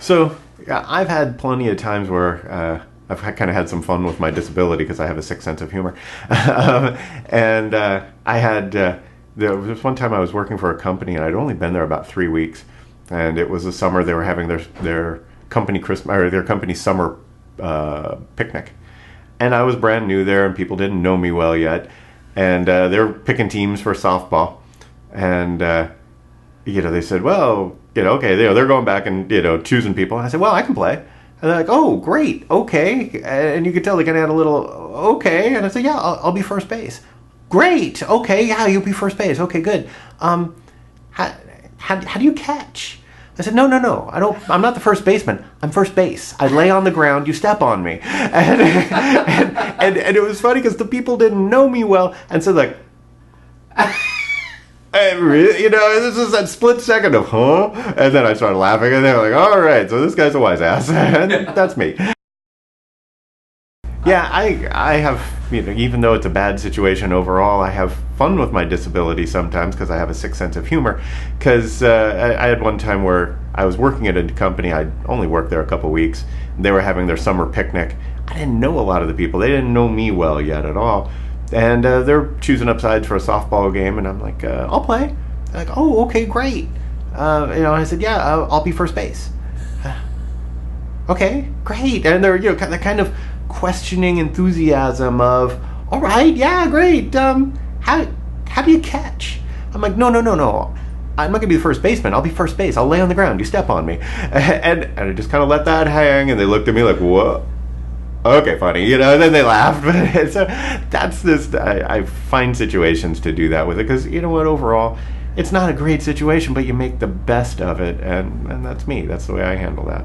So yeah, I've had plenty of times where I've kind of had some fun with my disability because I have a sick sense of humor. And I had there was one time I was working for a company and I'd only been there about 3 weeks, and it was the summer. They were having their company Christmas or their company summer picnic, and I was brand new there and people didn't know me well yet, and they were picking teams for softball, and they said, well, okay, they're going back and choosing people. And I said, well, I can play. And they're like, oh, great, okay. And you could tell they kind of had a little, okay. And I said, yeah, I'll be first base. Great, okay, yeah, you'll be first base. Okay, good. How do you catch? I said, no, I'm not the first baseman. I'm first base. I lay on the ground, you step on me. And it was funny because the people didn't know me well. And so like, this is that split second of, huh? And then I started laughing, and they were like, all right, so this guy's a wise ass. And that's me. Yeah, I have, even though it's a bad situation overall, I have fun with my disability sometimes because I have a sick sense of humor. Because I had one time where I was working at a company, I'd only worked there a couple weeks, and they were having their summer picnic. I didn't know a lot of the people. They didn't know me well yet at all. And they're choosing up sides for a softball game, and I'm like, I'll play. They're like, oh, okay, great. I said, yeah, I'll be first base. Okay, great. And they're, kind of questioning enthusiasm of, all right, yeah, great. How do you catch? I'm like, no. I'm not going to be the first baseman. I'll be first base. I'll lay on the ground. You step on me. And I just kind of let that hang, and they looked at me like, what? Okay, funny, and then they laughed. So that's this. I find situations to do that with it because overall, it's not a great situation, but you make the best of it, and that's me. That's the way I handle that.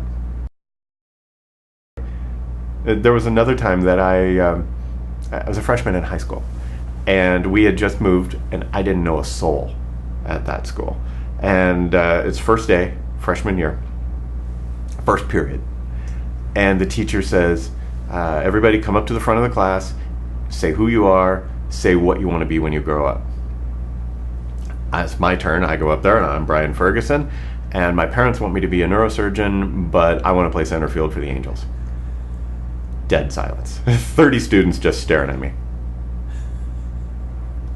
There was another time that I was a freshman in high school, and we had just moved, and I didn't know a soul at that school, and it's first day, freshman year, first period, and the teacher says, everybody come up to the front of the class, say who you are, say what you want to be when you grow up. It's my turn. I go up there and I'm Brian Ferguson, and my parents want me to be a neurosurgeon, but I want to play center field for the Angels. Dead silence. 30 students just staring at me.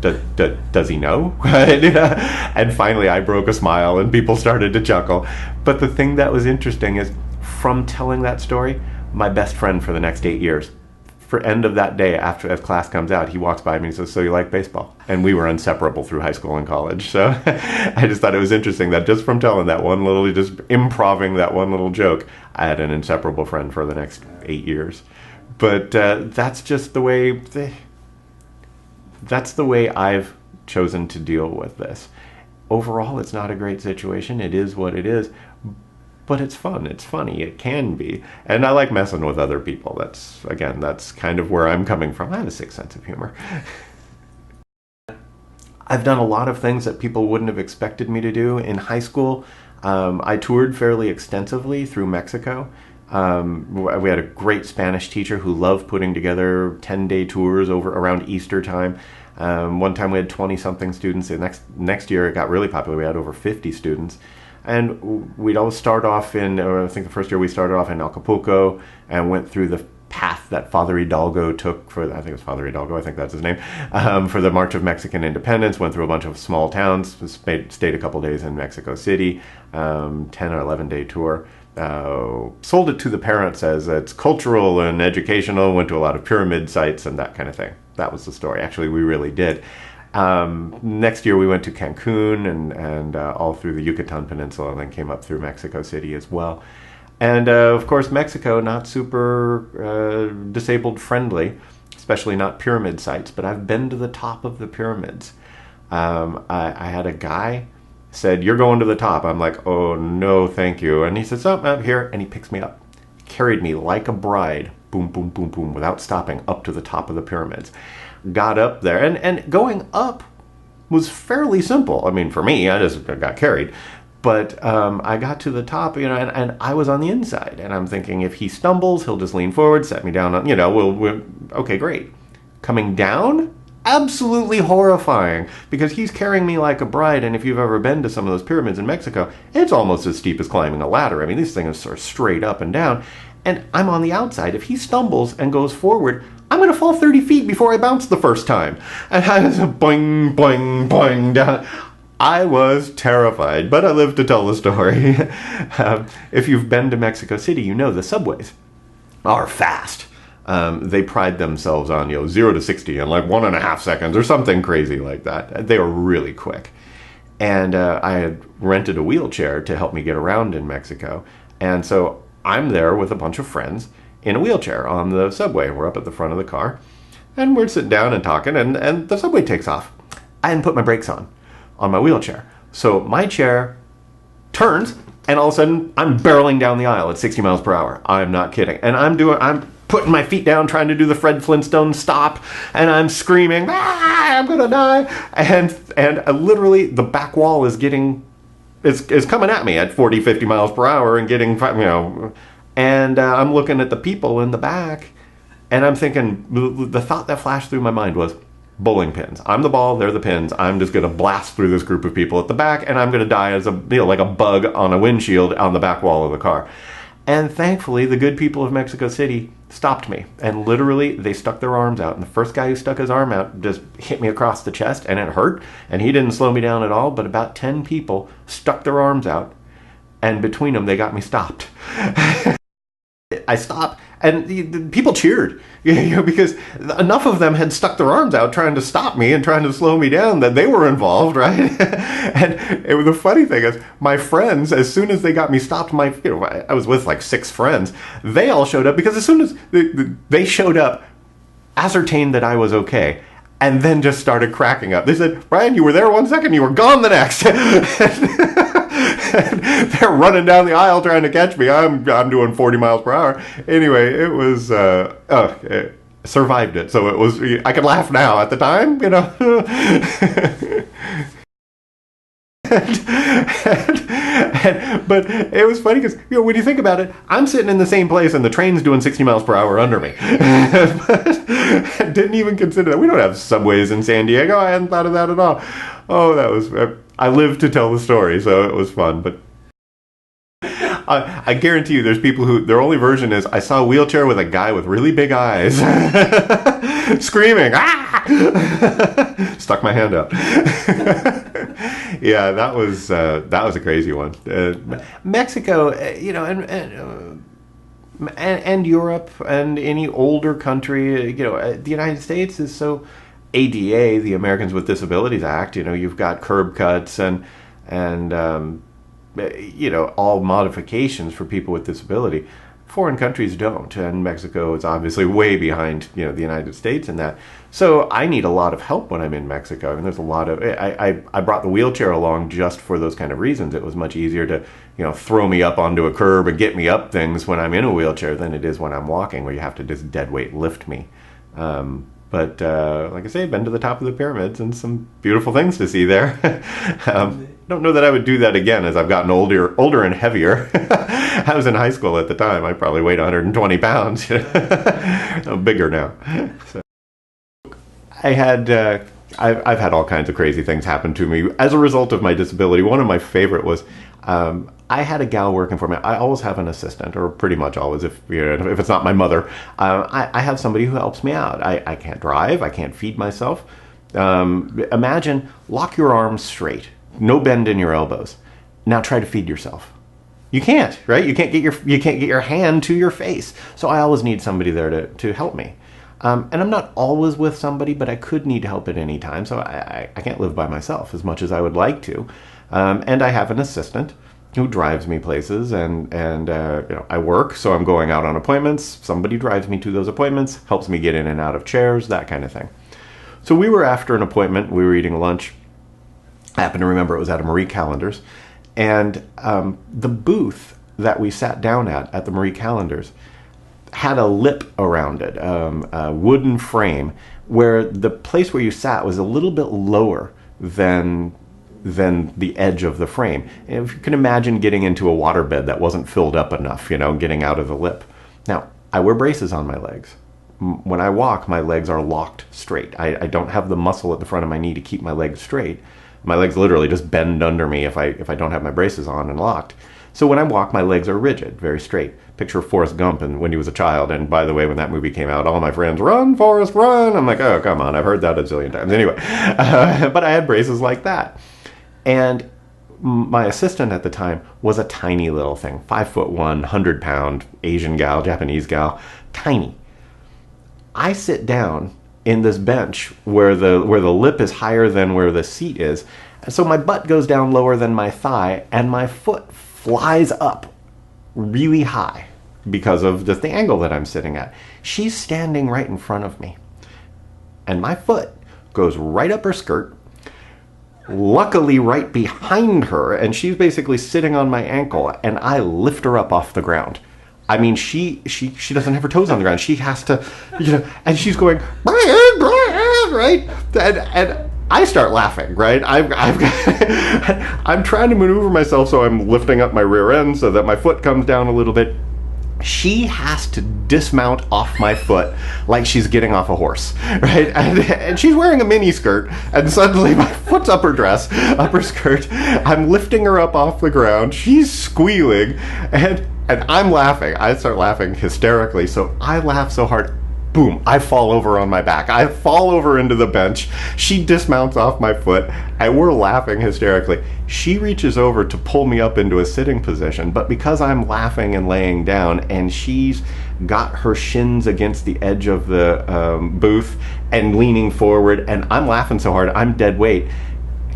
Does he know? And finally I broke a smile and people started to chuckle. But the thing that was interesting is, from telling that story, my best friend for the next 8 years, for end of that day after as class comes out, he walks by me and says, so you like baseball? And we were inseparable through high school and college. So I just thought it was interesting that just from telling that one little, just improving that one little joke, I had an inseparable friend for the next 8 years. But that's just the way, that's the way I've chosen to deal with this. Overall, it's not a great situation. It is what it is. But it's fun, it's funny, it can be. And I like messing with other people. That's kind of where I'm coming from. I have a sick sense of humor. I've done a lot of things that people wouldn't have expected me to do. In high school, I toured fairly extensively through Mexico. We had a great Spanish teacher who loved putting together 10-day tours around Easter time. One time we had 20-something students. The next year it got really popular. We had over 50 students. And we'd always start off I think the first year we started off in Acapulco and went through the path that Father Hidalgo took I think it was Father Hidalgo, I think that's his name, for the March of Mexican Independence, went through a bunch of small towns, stayed a couple days in Mexico City, 10 or 11-day tour. Sold it to the parents as it's cultural and educational, went to a lot of pyramid sites and that kind of thing. That was the story. Actually, we really did. Next year we went to Cancun and all through the Yucatan Peninsula, and then came up through Mexico City as well. And of course Mexico, not super disabled friendly, especially not pyramid sites, but I've been to the top of the pyramids. I had a guy said, you're going to the top. I'm like, oh no, thank you. And he says, oh, I'm here. And he picks me up, carried me like a bride, boom, boom, boom, boom, without stopping, up to the top of the pyramids. Got up there, and going up was fairly simple. I mean, for me, I just got carried. But I got to the top, and I was on the inside. And I'm thinking, if he stumbles, he'll just lean forward, set me down on, we'll okay, great. Coming down, absolutely horrifying because he's carrying me like a bride. And if you've ever been to some of those pyramids in Mexico, it's almost as steep as climbing a ladder. I mean, these things are straight up and down. And I'm on the outside. If he stumbles and goes forward, I'm going to fall 30 feet before I bounce the first time. And I was boing, boing, boing down. I was terrified, but I lived to tell the story. If you've been to Mexico City, you know the subways are fast. They pride themselves on 0 to 60 in like 1.5 seconds or something crazy like that. They are really quick. And I had rented a wheelchair to help me get around in Mexico. And so I'm there with a bunch of friends in a wheelchair on the subway. We're up at the front of the car. And we're sitting down and talking, and the subway takes off. I hadn't put my brakes on my wheelchair. So my chair turns, and all of a sudden, I'm barreling down the aisle at 60 miles per hour. I'm not kidding. And I'm putting my feet down, trying to do the Fred Flintstone stop, and I'm screaming, I'm gonna die. And literally, the back wall is coming at me at 40, 50 miles per hour and getting, and I'm looking at the people in the back, and I'm thinking, the thought that flashed through my mind was, bowling pins. I'm the ball, they're the pins. I'm just going to blast through this group of people at the back, and I'm going to die as like a bug on a windshield on the back wall of the car. And thankfully, the good people of Mexico City stopped me. And literally, they stuck their arms out. And the first guy who stuck his arm out just hit me across the chest, and it hurt. And he didn't slow me down at all, but about 10 people stuck their arms out. And between them, they got me stopped. I stopped, and the people cheered, because enough of them had stuck their arms out trying to stop me and trying to slow me down that they were involved, right? And the funny thing is, my friends, as soon as they got me stopped, I was with like 6 friends, they all showed up, because as soon as they showed up, ascertained that I was okay, and then just started cracking up. They said, Brian, you were there 1 second, you were gone the next. They're running down the aisle trying to catch me. I'm doing 40 miles per hour. Anyway, it was survived it. So it was. I can laugh now. At the time, but it was funny because when you think about it, I'm sitting in the same place and the train's doing 60 miles per hour under me. But I didn't even consider that. We don't have subways in San Diego. I hadn't thought of that at all. Oh, that was. I lived to tell the story, so it was fun. But I guarantee you, there's people who their only version is, I saw a wheelchair with a guy with really big eyes, screaming, ah! Stuck my hand out. Yeah, that was a crazy one. Mexico, and Europe and any older country, the United States is so. ADA, the Americans with Disabilities Act, you've got curb cuts and all modifications for people with disability. Foreign countries don't, and Mexico is obviously way behind, the United States in that. So I need a lot of help when I'm in Mexico. I mean, there's a lot of. I brought the wheelchair along just for those kind of reasons. It was much easier to, throw me up onto a curb and get me up things when I'm in a wheelchair than it is when I'm walking, where you have to just dead weight lift me. But like I say, I've been to the top of the pyramids and some beautiful things to see there. Don't know that I would do that again as I've gotten older and heavier. I was in high school at the time. I probably weighed 120 pounds. I'm bigger now. So I've had all kinds of crazy things happen to me as a result of my disability. One of my favorite was I had a gal working for me. I always have an assistant, or pretty much always, if it's not my mother. I have somebody who helps me out. I can't drive. I can't feed myself. Imagine, lock your arms straight. No bend in your elbows. Now try to feed yourself. You can't, right? You can't get your hand to your face. So I always need somebody there to help me. And I'm not always with somebody, but I could need help at any time. So I can't live by myself as much as I would like to. And I have an assistant who drives me places, and I work, so I'm going out on appointments. Somebody drives me to those appointments, helps me get in and out of chairs, that kind of thing. So we were after an appointment. We were eating lunch. I happen to remember it was at a Marie Callender's, and the booth that we sat down at the Marie Callender's had a lip around it, a wooden frame, where the place where you sat was a little bit lower than the edge of the frame. And if you can imagine getting into a waterbed that wasn't filled up enough, getting out of the lip. Now, I wear braces on my legs. when I walk, my legs are locked straight. I don't have the muscle at the front of my knee to keep my legs straight. My legs literally just bend under me if I don't have my braces on and locked. So when I walk, my legs are rigid, very straight. Picture Forrest Gump and when he was a child. And by the way, when that movie came out, all my friends, run, Forrest, run. I'm like, oh, come on. I've heard that a zillion times. Anyway, but I had braces like that. And my assistant at the time was a tiny little thing, 5'1", 100-pound Asian gal, Japanese gal, tiny. I sit down in this bench where the lip is higher than where the seat is. And so my butt goes down lower than my thigh, and my foot flies up really high because of just the angle that I'm sitting at. She's standing right in front of me, and my foot goes right up her skirt, luckily right behind her, and she's basically sitting on my ankle, and I lift her up off the ground. I mean, she doesn't have her toes on the ground. She has to, and she's going, right? And I start laughing, right? I'm trying to maneuver myself so I'm lifting up my rear end so that my foot comes down a little bit. She has to dismount off my foot like she's getting off a horse, right? And she's wearing a mini skirt, and suddenly my foot's up her dress, up her skirt. I'm lifting her up off the ground. She's squealing, and I'm laughing. I start laughing hysterically, so I laugh so hard. Boom, I fall over on my back. I fall over into the bench. She dismounts off my foot, and we're laughing hysterically. She reaches over to pull me up into a sitting position, but because I'm laughing and laying down, and she's got her shins against the edge of the booth and leaning forward, and I'm laughing so hard, I'm dead weight.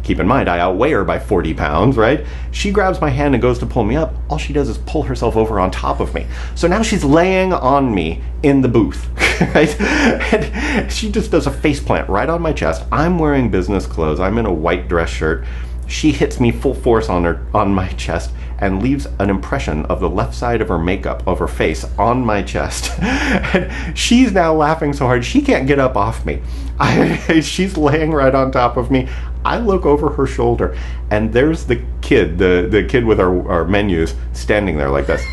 Keep in mind, I outweigh her by 40 pounds, right? She grabs my hand and goes to pull me up. All she does is pull herself over on top of me. So now she's laying on me in the booth, right? And she just does a face plant right on my chest. I'm wearing business clothes. I'm in a white dress shirt. She hits me full force on my chest and leaves an impression of the left side of her makeup, of her face, on my chest. And she's now laughing so hard, she can't get up off me. She's laying right on top of me. I look over her shoulder, and there's the kid, the kid with our menus, standing there like this.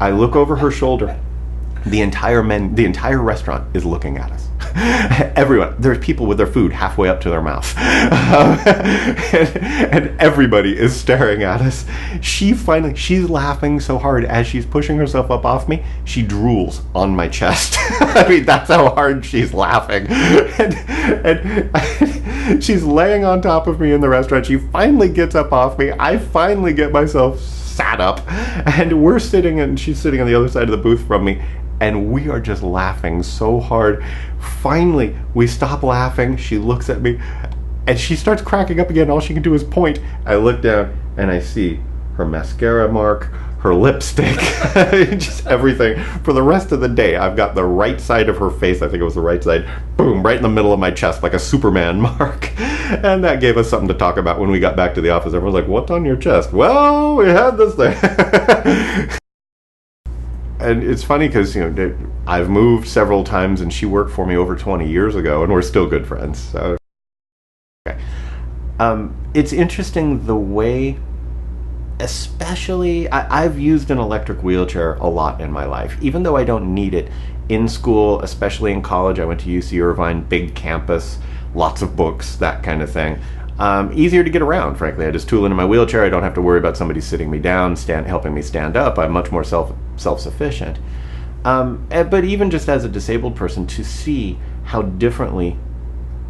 I look over her shoulder. The entire restaurant is looking at us. Everyone. There's people with their food halfway up to their mouth. And everybody is staring at us. She's laughing so hard as she's pushing herself up off me, she drools on my chest. I mean, that's how hard she's laughing. And she's laying on top of me in the restaurant. She finally gets up off me. I finally get myself sat up, and she's sitting on the other side of the booth from me, and we are just laughing so hard. Finally, we stop laughing. She looks at me, and she starts cracking up again. All she can do is point. I look down, and I see her mascara mark, her lipstick, just everything. For the rest of the day, I've got the right side of her face, I think it was the right side, boom, right in the middle of my chest, like a Superman mark. And that gave us something to talk about when we got back to the office. Everyone's like, what's on your chest? Well, we had this thing. And it's funny because, I've moved several times, and she worked for me over 20 years ago, and we're still good friends. So, okay. It's interesting the way, especially, I've used an electric wheelchair a lot in my life, even though I don't need it. In school, especially in college, I went to UC Irvine, big campus, lots of books, that kind of thing. Easier to get around, frankly. I just tool into my wheelchair. I don't have to worry about somebody sitting me down, helping me stand up. I'm much more self-sufficient. But even just as a disabled person, to see how differently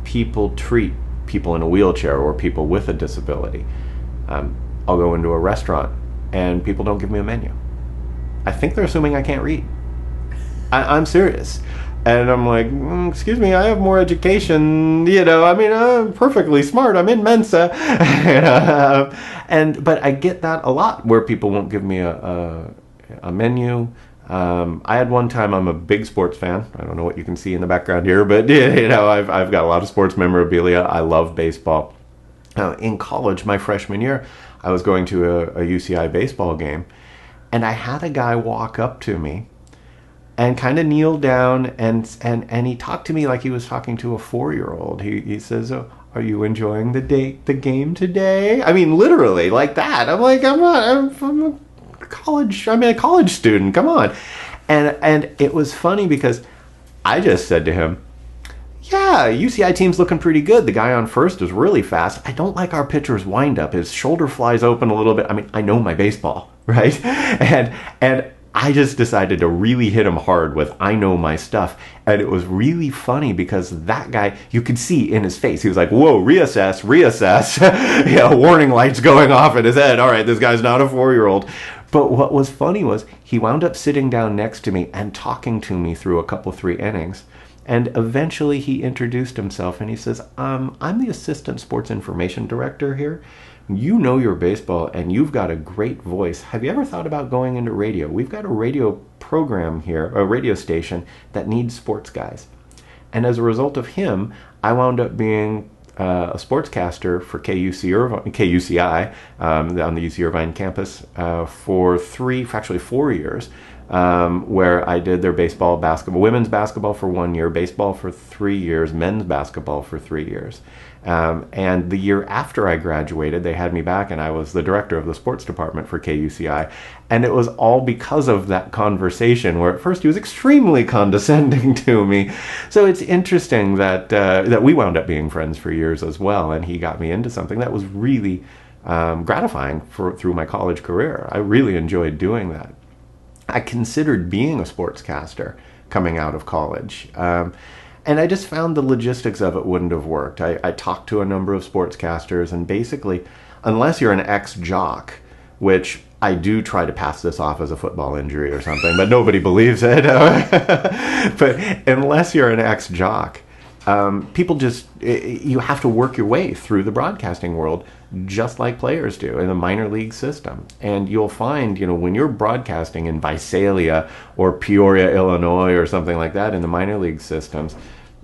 people treat people in a wheelchair or people with a disability. I'll go into a restaurant and people don't give me a menu. I think they're assuming I can't read. I'm serious. And I'm like, excuse me, I have more education, I'm perfectly smart, I'm in Mensa. But I get that a lot, where people won't give me a menu. I had one time, I'm a big sports fan. I don't know what you can see in the background here, but I've got a lot of sports memorabilia. I love baseball. In college, my freshman year, I was going to a UCI baseball game, and I had a guy walk up to me and kind of kneel down, and he talked to me like he was talking to a 4-year-old. He says, "Oh, are you enjoying the game today?" I mean, literally like that. I'm like, I'm a college student. Come on. And it was funny because I just said to him, yeah, UCI team's looking pretty good. The guy on first is really fast. I don't like our pitcher's windup. His shoulder flies open a little bit. I mean, I know my baseball, right? And I just decided to really hit him hard with I know my stuff. And it was really funny because that guy, you could see in his face, he was like, whoa, reassess, reassess. Warning lights going off in his head. All right, this guy's not a 4-year-old. But what was funny was he wound up sitting down next to me and talking to me through a couple, 3 innings. And eventually he introduced himself and he says, I'm the assistant sports information director here. You know your baseball and you've got a great voice. Have you ever thought about going into radio? We've got a radio program here, a radio station that needs sports guys. And as a result of him, I wound up being a sportscaster for KUCI on the UC Irvine campus for 4 years. Where I did their baseball, basketball, women's basketball for 1 year, baseball for 3 years, men's basketball for 3 years. And the year after I graduated, they had me back and I was the director of the sports department for KUCI. And it was all because of that conversation where at first he was extremely condescending to me. So it's interesting that we wound up being friends for years as well. And he got me into something that was really gratifying through my college career. I really enjoyed doing that. I considered being a sportscaster coming out of college. And I just found the logistics of it wouldn't have worked. I talked to a number of sportscasters, and basically, unless you're an ex-jock, which I do try to pass this off as a football injury or something, but nobody believes it. But unless you're an ex-jock, people you have to work your way through the broadcasting world just like players do in the minor league system. And you'll find, when you're broadcasting in Visalia or Peoria, Illinois or something like that in the minor league systems,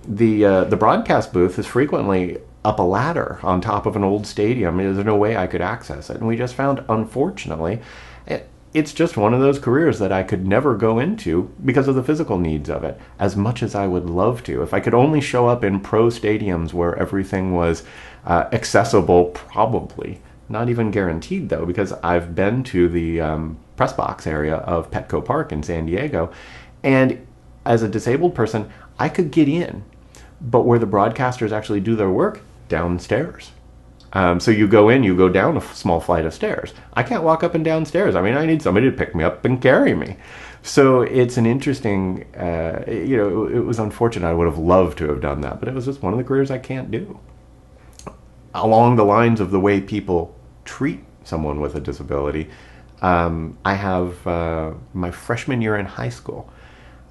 the broadcast booth is frequently up a ladder on top of an old stadium. There's no way I could access it. And we just found, unfortunately, it's just one of those careers that I could never go into because of the physical needs of it, as much as I would love to. If I could only show up in pro stadiums where everything was accessible, probably. Not even guaranteed, though, because I've been to the press box area of Petco Park in San Diego, and as a disabled person, I could get in, but where the broadcasters actually do their work, downstairs. So you go in, you go down a small flight of stairs. I can't walk up and down stairs. I mean, I need somebody to pick me up and carry me. So it's an interesting, it was unfortunate. I would have loved to have done that, but it was just one of the careers I can't do. Along the lines of the way people treat someone with a disability, I have my freshman year in high school,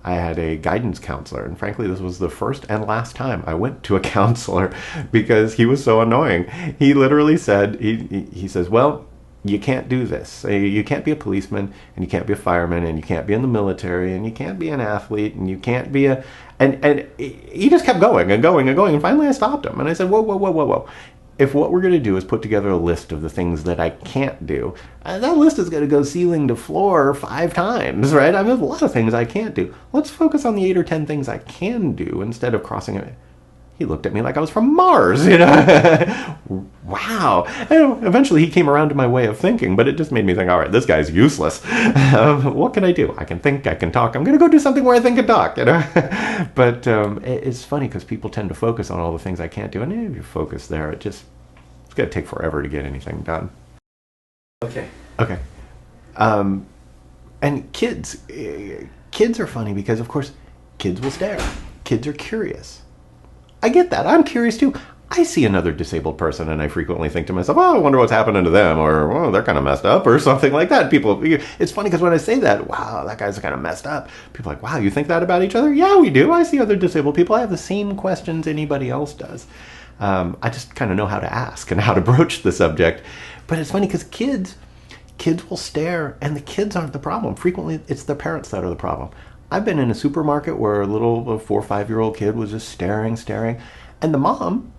I had a guidance counselor, and frankly, this was the first and last time I went to a counselor because he was so annoying. He literally said, he says, well, you can't do this. You can't be a policeman, and you can't be a fireman, and you can't be in the military, and you can't be an athlete, and you can't be a... And he just kept going and going and going, and finally I stopped him, and I said, whoa, whoa, whoa, whoa, whoa. If what we're going to do is put together a list of the things that I can't do, that list is going to go ceiling to floor 5 times, right? I mean, there's a lot of things I can't do. Let's focus on the 8 or 10 things I can do instead of crossing it. He looked at me like I was from Mars, Wow. And eventually he came around to my way of thinking, but it just made me think, all right, this guy's useless. What can I do? I can think, I can talk. I'm going to go do something where I think and talk, But it's funny because people tend to focus on all the things I can't do. And if you focus there, it's going to take forever to get anything done. Okay. And kids are funny because, of course, kids will stare. Kids are curious. I get that. I'm curious too. I see another disabled person and I frequently think to myself, oh, I wonder what's happening to them, or, oh, they're kind of messed up, or something like that. It's funny because when I say that, wow, that guy's kind of messed up, people are like, wow, you think that about each other? Yeah, we do. I see other disabled people. I have the same questions anybody else does. I just kind of know how to ask and how to broach the subject. But it's funny because kids will stare, and the kids aren't the problem. Frequently, it's their parents that are the problem. I've been in a supermarket where a 4 or 5-year-old kid was just staring, and the mom,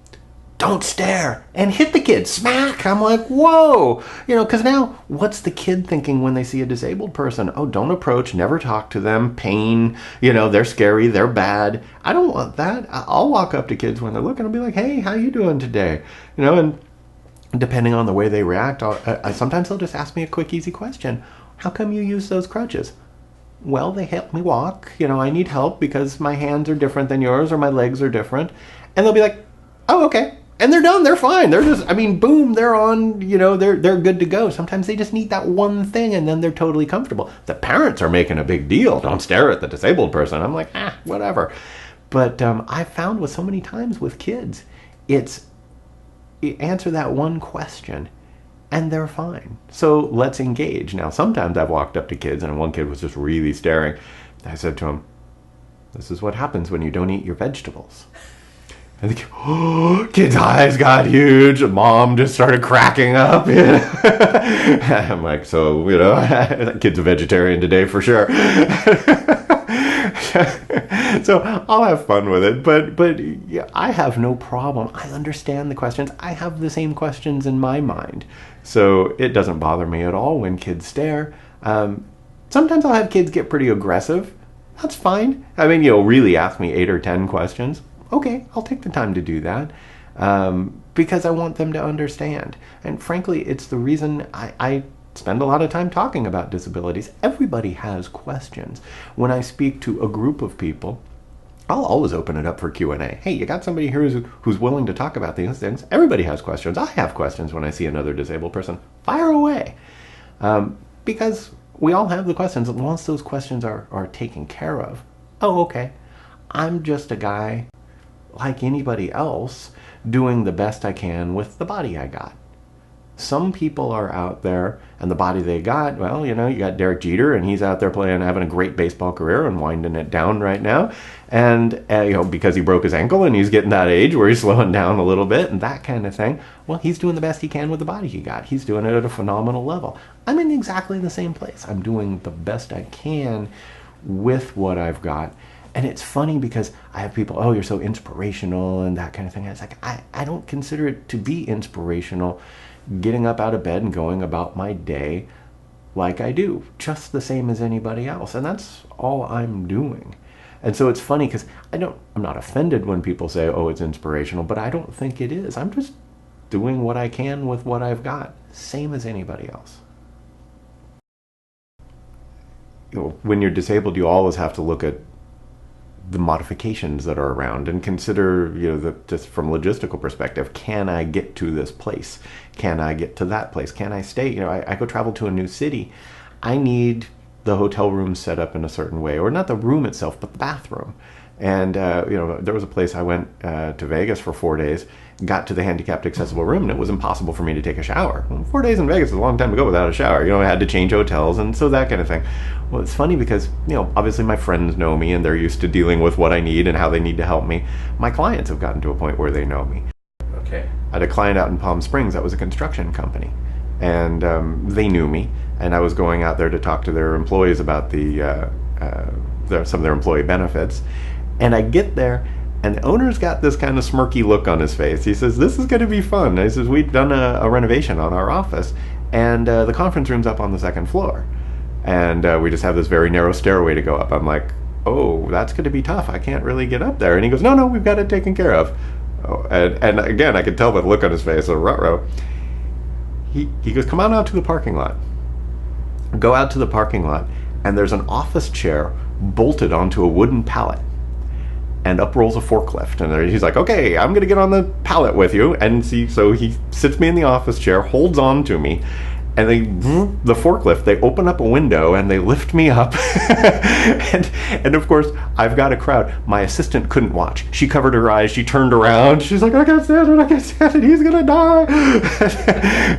don't stare, and hit the kid, smack. I'm like, whoa, because now what's the kid thinking when they see a disabled person? Oh, don't approach, never talk to them, pain, they're scary, they're bad. I don't want that. I'll walk up to kids when they're looking and be like, hey, how you doing today? And depending on the way they react, sometimes they'll just ask me a quick, easy question. How come you use those crutches? Well, they help me walk. I need help because my hands are different than yours or my legs are different. And they'll be like, oh, okay. And they're done. They're fine. They're just, boom, they're on, they're good to go. Sometimes they just need that one thing and then they're totally comfortable. The parents are making a big deal. Don't stare at the disabled person. I'm like, whatever. But I found with so many times with kids, it's answer that one question and they're fine. So let's engage. Now, sometimes I've walked up to kids and one kid was just really staring. I said to him, this is what happens when you don't eat your vegetables. And the kid's eyes got huge. Mom just started cracking up. I'm like, so, that kid's a vegetarian today for sure. So I'll have fun with it, but yeah, I have no problem. I understand the questions. I have the same questions in my mind, so it doesn't bother me at all when kids stare. Sometimes I'll have kids get pretty aggressive. That's fine. Really ask me 8 or 10 questions. Okay, I'll take the time to do that because I want them to understand. And frankly, it's the reason I spend a lot of time talking about disabilities. Everybody has questions. When I speak to a group of people, I'll always open it up for Q&A. Hey, you got somebody here who's willing to talk about these things? Everybody has questions. I have questions when I see another disabled person. Fire away. Because we all have the questions. And once those questions are taken care of, oh, okay, I'm just a guy like anybody else doing the best I can with the body I got. Some people are out there and the body they got, well, you got Derek Jeter and he's out there having a great baseball career and winding it down right now. And, because he broke his ankle and he's getting that age where he's slowing down a little bit and that kind of thing. Well, he's doing the best he can with the body he got. He's doing it at a phenomenal level. I'm in exactly the same place. I'm doing the best I can with what I've got. And it's funny because I have people, oh, you're so inspirational and that kind of thing. And it's like, I don't consider it to be inspirational getting up out of bed and going about my day like I do, just the same as anybody else. And that's all I'm doing. And so it's funny because I'm not offended when people say, oh, it's inspirational, but I don't think it is. I'm just doing what I can with what I've got, same as anybody else. When you're disabled, you always have to look at the modifications that are around and consider, just from logistical perspective, can I get to this place? Can I get to that place? Can I stay? I go travel to a new city. I need the hotel room set up in a certain way, or not the room itself, but the bathroom. And, there was a place I went to Vegas for 4 days, got to the handicapped accessible room, and it was impossible for me to take a shower. Well, 4 days in Vegas is a long time to go without a shower. I had to change hotels, and so that kind of thing. Well, it's funny because, obviously my friends know me, and they're used to dealing with what I need and how they need to help me. My clients have gotten to a point where they know me. Okay. I had a client out in Palm Springs that was a construction company, and they knew me, and I was going out there to talk to their employees about some of their employee benefits. And I get there, and the owner's got this kind of smirky look on his face. He says, this is going to be fun. He says, we've done a renovation on our office, and the conference room's up on the second floor. And we just have this very narrow stairway to go up. I'm like, oh, that's going to be tough. I can't really get up there. And he goes, no, we've got it taken care of. Oh, and again, I could tell by the look on his face, a ruh-roh. He goes, come on out to the parking lot. Go out to the parking lot, and there's an office chair bolted onto a wooden pallet. And up rolls a forklift, and he's like, okay, I'm gonna get on the pallet with you. And so he sits me in the office chair, holds on to me, and the forklift, they open up a window and they lift me up. and of course, I've got a crowd. My assistant couldn't watch. She covered her eyes, she turned around, she's like, I can't stand it, he's gonna die.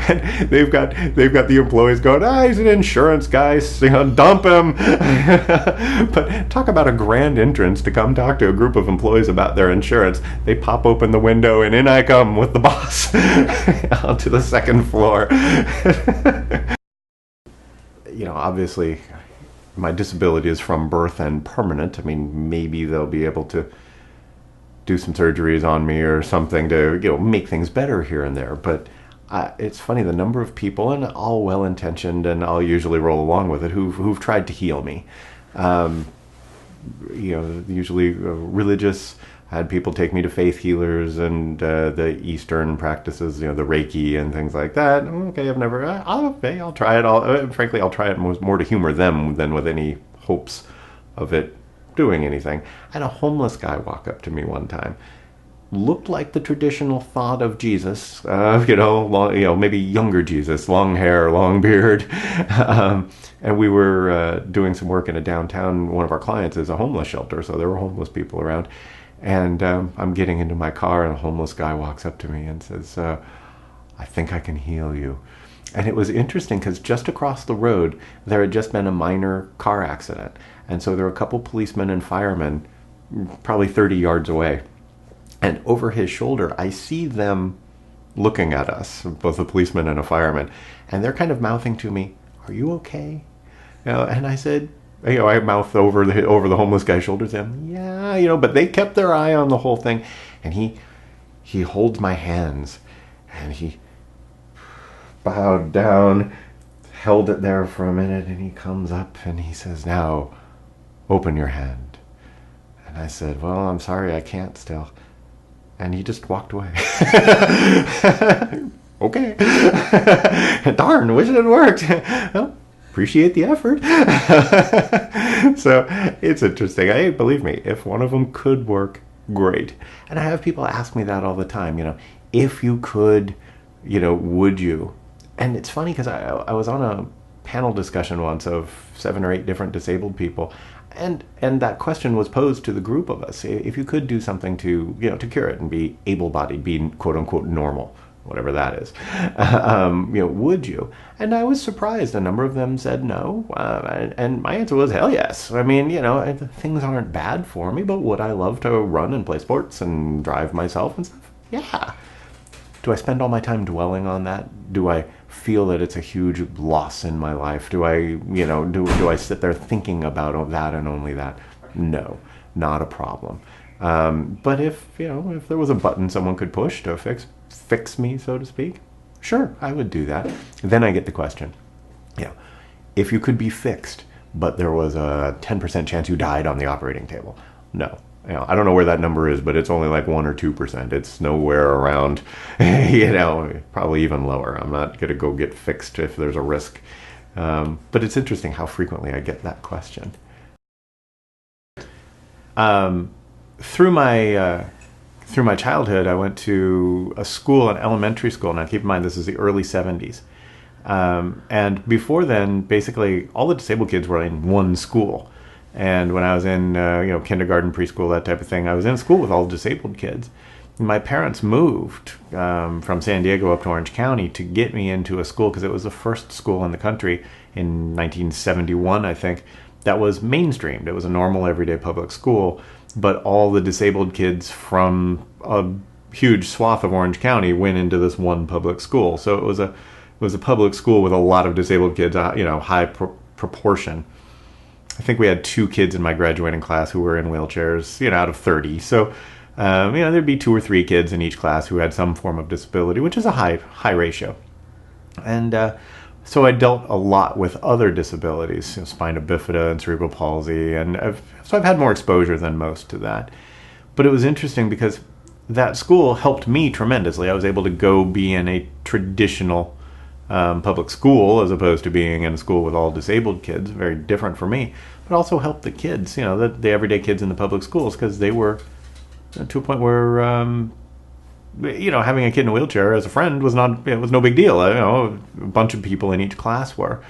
And they've got the employees going, he's an insurance guy, dump him. But talk about a grand entrance to come talk to a group of employees about their insurance. They pop open the window and in I come with the boss onto the second floor. Obviously my disability is from birth and permanent. Maybe they'll be able to do some surgeries on me or something to make things better here and there, but it's funny, the number of people, and all well-intentioned, and I'll usually roll along with it, who've tried to heal me. Usually religious. I had people take me to faith healers and the Eastern practices, the Reiki and things like that. Okay, I'll try it all. Frankly, I'll try it more to humor them than with any hopes of it doing anything. I had a homeless guy walk up to me one time, looked like the traditional thought of Jesus, maybe younger Jesus, long hair, long beard. And we were doing some work in a downtown. One of our clients is a homeless shelter, so there were homeless people around. And I'm getting into my car, and a homeless guy walks up to me and says, I think I can heal you. And it was interesting because just across the road, there had just been a minor car accident. And so there were a couple policemen and firemen probably 30 yards away. And over his shoulder, I see them looking at us, both a policeman and a fireman. And they're kind of mouthing to me, are you okay? And I said, I mouthed over the homeless guy's shoulder to them, yeah, but they kept their eye on the whole thing. And he holds my hands, and he bowed down, held it there for a minute, and he comes up and he says, now, open your hand. And I said, well, I'm sorry, I can't still. And he just walked away. Okay. Darn, wish it had worked. Well, appreciate the effort. So it's interesting. Believe me, if one of them could work, great. And I have people ask me that all the time, if you could, would you? And it's funny because I was on a panel discussion once of 7 or 8 different disabled people. And that question was posed to the group of us. If you could do something to cure it and be able-bodied, be quote unquote normal, whatever that is, would you? And I was surprised. A number of them said no. And my answer was, hell yes. I mean, things aren't bad for me, but would I love to run and play sports and drive myself and stuff? Yeah. Do I spend all my time dwelling on that? Do I feel that it's a huge loss in my life? Do I, do I sit there thinking about that and only that? No, not a problem. But if there was a button someone could push to fix me, so to speak, sure, I would do that. Then I get the question, if you could be fixed, but there was a 10% chance you died on the operating table, no. I don't know where that number is, but it's only like 1 or 2%. It's nowhere around, probably even lower. I'm not going to go get fixed if there's a risk. But it's interesting how frequently I get that question. Through my childhood, I went to a school, an elementary school. Now, keep in mind, this is the early 70s. And before then, basically, all the disabled kids were in one school. And when I was in, kindergarten, preschool, that type of thing, I was in school with all the disabled kids. My parents moved from San Diego up to Orange County to get me into a school because it was the first school in the country in 1971, I think, that was mainstreamed. It was a normal, everyday public school, but all the disabled kids from a huge swath of Orange County went into this one public school. So it was a public school with a lot of disabled kids, high proportion. I think we had 2 kids in my graduating class who were in wheelchairs, out of 30. So, there'd be 2 or 3 kids in each class who had some form of disability, which is a high ratio. And so I dealt a lot with other disabilities, spina bifida and cerebral palsy, and I've had more exposure than most to that. But it was interesting because that school helped me tremendously. I was able to go be in a traditional public school as opposed to being in a school with all disabled kids, very different for me, but also helped the kids, the everyday kids in the public schools, because they were to a point where, having a kid in a wheelchair as a friend was no big deal. A bunch of people in each class were.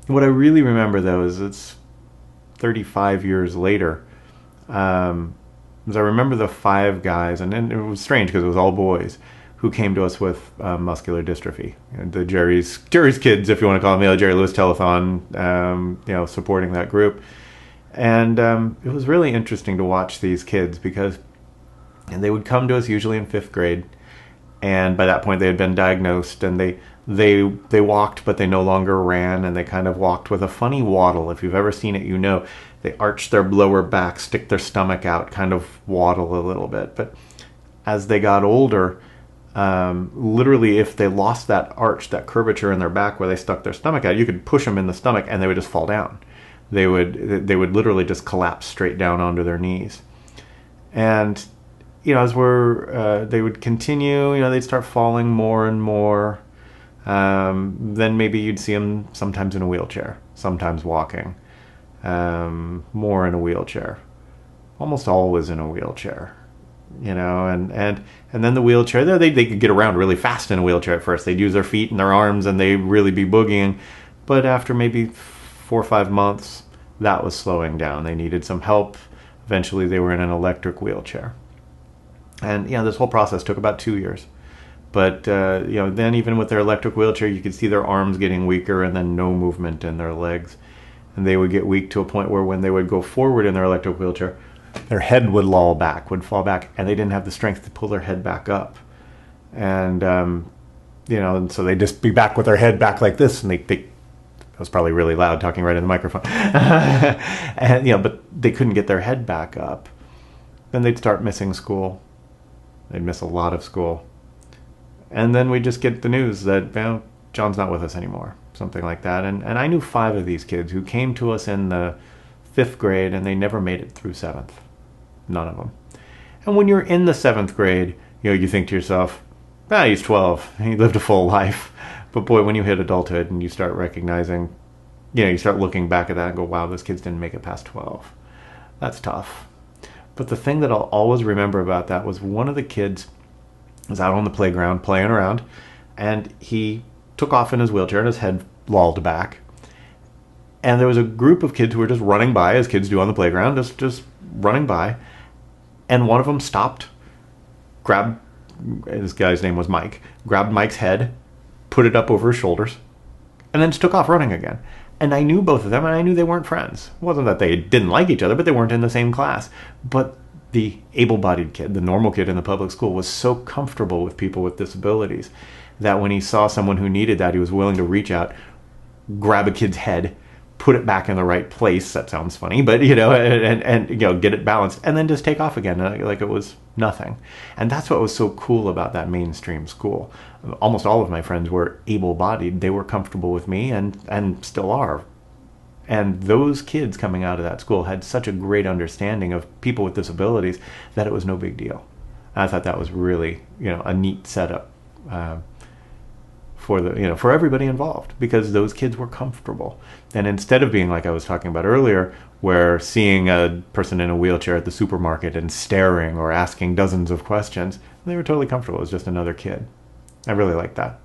And what I really remember, though, is it's 35 years later, is I remember the 5 guys, and it was strange because it was all boys, who came to us with muscular dystrophy. The Jerry's Kids, if you want to call them, the Jerry Lewis Telethon, supporting that group. And it was really interesting to watch these kids because they would come to us usually in 5th grade, and by that point they had been diagnosed, and they walked, but they no longer ran, and they kind of walked with a funny waddle. If you've ever seen it, they arch their lower back, stick their stomach out, kind of waddle a little bit. But as they got older, literally, if they lost that arch, that curvature in their back where they stuck their stomach out, you could push them in the stomach and they would just fall down. They would literally just collapse straight down onto their knees. And as they would continue, they'd start falling more and more. Then maybe you'd see them sometimes in a wheelchair, sometimes walking. more in a wheelchair, almost always in a wheelchair. And then the wheelchair, they could get around really fast in a wheelchair at first. They'd use their feet and their arms and they'd really be boogieing. But after maybe 4 or 5 months, that was slowing down. They needed some help. Eventually they were in an electric wheelchair. And this whole process took about 2 years. But then even with their electric wheelchair, you could see their arms getting weaker and then no movement in their legs. And they would get weak to a point where when they would go forward in their electric wheelchair, their head would fall back, and they didn't have the strength to pull their head back up. And, and so they'd just be back with their head back like this, and that was probably really loud talking right in the microphone. But they couldn't get their head back up. Then they'd start missing school. They'd miss a lot of school. And then we'd just get the news that, John's not with us anymore, something like that. And I knew 5 of these kids who came to us in the 5th grade, and they never made it through 7th. None of them. And when you're in the 7th grade, you think to yourself, he's 12. He lived a full life. But boy, when you hit adulthood and you start recognizing, you start looking back at that and go, wow, those kids didn't make it past 12. That's tough. But the thing that I'll always remember about that was one of the kids was out on the playground playing around, and he took off in his wheelchair and his head lolled back. And there was a group of kids who were just running by, as kids do on the playground, just running by. And one of them stopped, grabbed, this guy's name was Mike, grabbed Mike's head, put it up over his shoulders, and then just took off running again. And I knew both of them, and I knew they weren't friends. It wasn't that they didn't like each other, but they weren't in the same class. But the able-bodied kid, the normal kid in the public school, was so comfortable with people with disabilities that when he saw someone who needed that, he was willing to reach out, grab a kid's head, put it back in the right place. That sounds funny, but and get it balanced, and then just take off again like it was nothing. And that's what was so cool about that mainstream school. Almost all of my friends were able-bodied. They were comfortable with me and still are. And those kids coming out of that school had such a great understanding of people with disabilities that it was no big deal. I thought that was really, a neat setup for everybody involved, because those kids were comfortable. And instead of being like I was talking about earlier, where seeing a person in a wheelchair at the supermarket and staring or asking dozens of questions, they were totally comfortable. It was just another kid. I really liked that.